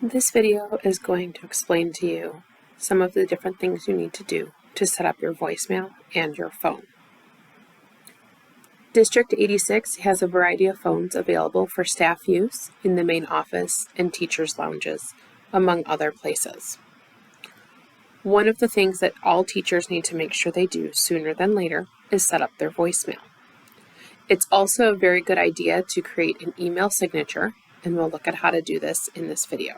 This video is going to explain to you some of the different things you need to do to set up your voicemail and your phone. District 86 has a variety of phones available for staff use in the main office and teachers' lounges, among other places. One of the things that all teachers need to make sure they do sooner than later is set up their voicemail. It's also a very good idea to create an email signature, and we'll look at how to do this in this video.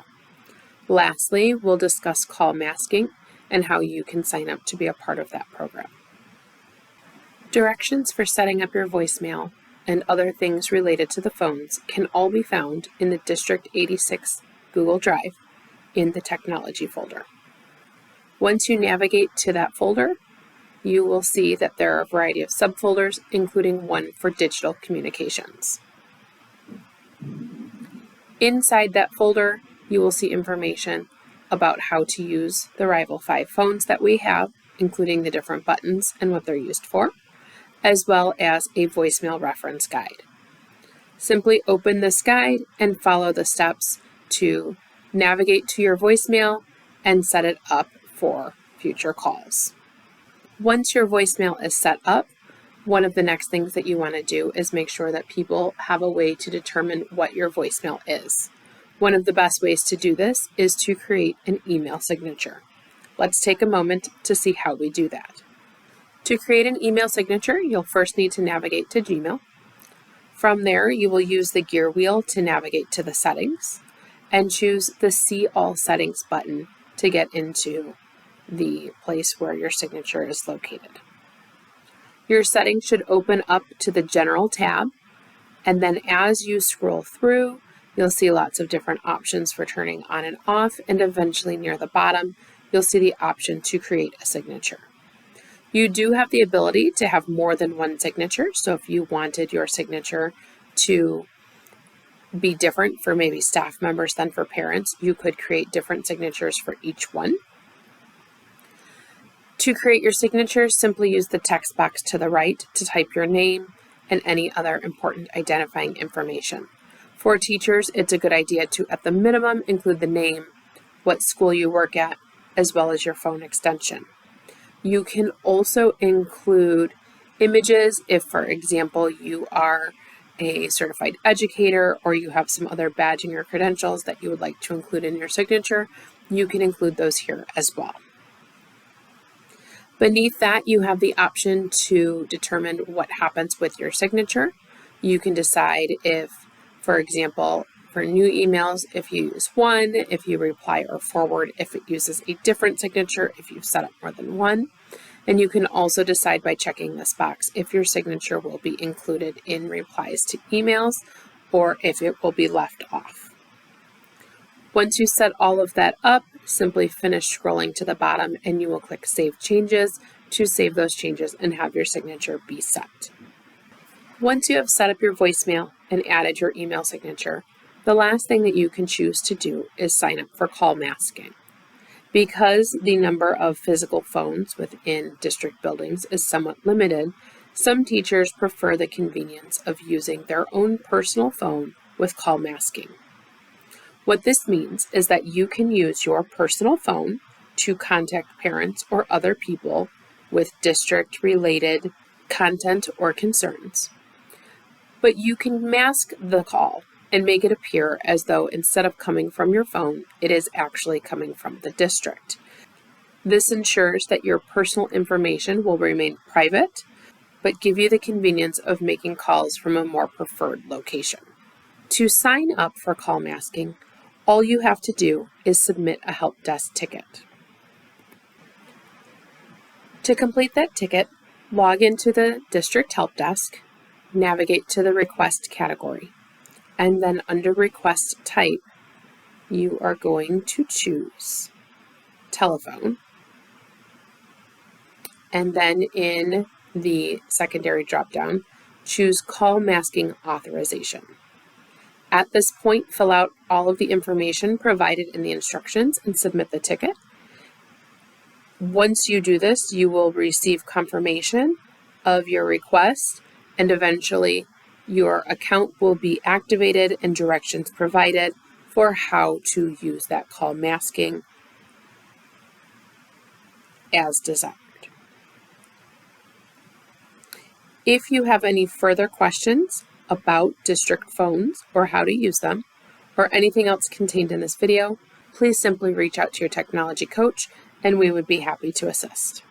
Lastly, we'll discuss call masking and how you can sign up to be a part of that program. Directions for setting up your voicemail and other things related to the phones can all be found in the District 86 Google Drive in the Technology folder. Once you navigate to that folder, you will see that there are a variety of subfolders, including one for digital communications. Inside that folder, you will see information about how to use the Rival 5 phones that we have, including the different buttons and what they're used for, as well as a voicemail reference guide. Simply open this guide and follow the steps to navigate to your voicemail and set it up for future calls. Once your voicemail is set up, one of the next things that you want to do is make sure that people have a way to determine what your voicemail is. One of the best ways to do this is to create an email signature. Let's take a moment to see how we do that. To create an email signature, you'll first need to navigate to Gmail. From there, you will use the gear wheel to navigate to the settings and choose the See All Settings button to get into the place where your signature is located. Your settings should open up to the General tab, and then as you scroll through, you'll see lots of different options for turning on and off, and eventually near the bottom, you'll see the option to create a signature. You do have the ability to have more than one signature, so if you wanted your signature to be different for maybe staff members than for parents, you could create different signatures for each one. To create your signature, simply use the text box to the right to type your name and any other important identifying information. For teachers, it's a good idea to, at the minimum, include the name, what school you work at, as well as your phone extension. You can also include images if, for example, you are a certified educator or you have some other badging or credentials that you would like to include in your signature. You can include those here as well. Beneath that, you have the option to determine what happens with your signature. You can decide if, for example, for new emails, if you use one, if you reply or forward, if it uses a different signature, if you've set up more than one. And you can also decide by checking this box if your signature will be included in replies to emails or if it will be left off. Once you set all of that up, simply finish scrolling to the bottom and you will click Save Changes to save those changes and have your signature be set. Once you have set up your voicemail and added your email signature, the last thing that you can choose to do is sign up for call masking. Because the number of physical phones within district buildings is somewhat limited, some teachers prefer the convenience of using their own personal phone with call masking. What this means is that you can use your personal phone to contact parents or other people with district-related content or concerns. But you can mask the call and make it appear as though instead of coming from your phone, it is actually coming from the district. This ensures that your personal information will remain private, but give you the convenience of making calls from a more preferred location. To sign up for call masking, all you have to do is submit a help desk ticket. To complete that ticket, log into the district help desk, navigate to the request category, and then under request type, you are going to choose telephone. And then in the secondary dropdown, choose call masking authorization. At this point, fill out all of the information provided in the instructions and submit the ticket. Once you do this, you will receive confirmation of your request, and eventually your account will be activated and directions provided for how to use that call masking as desired. If you have any further questions about district phones or how to use them, or anything else contained in this video, please simply reach out to your technology coach and we would be happy to assist.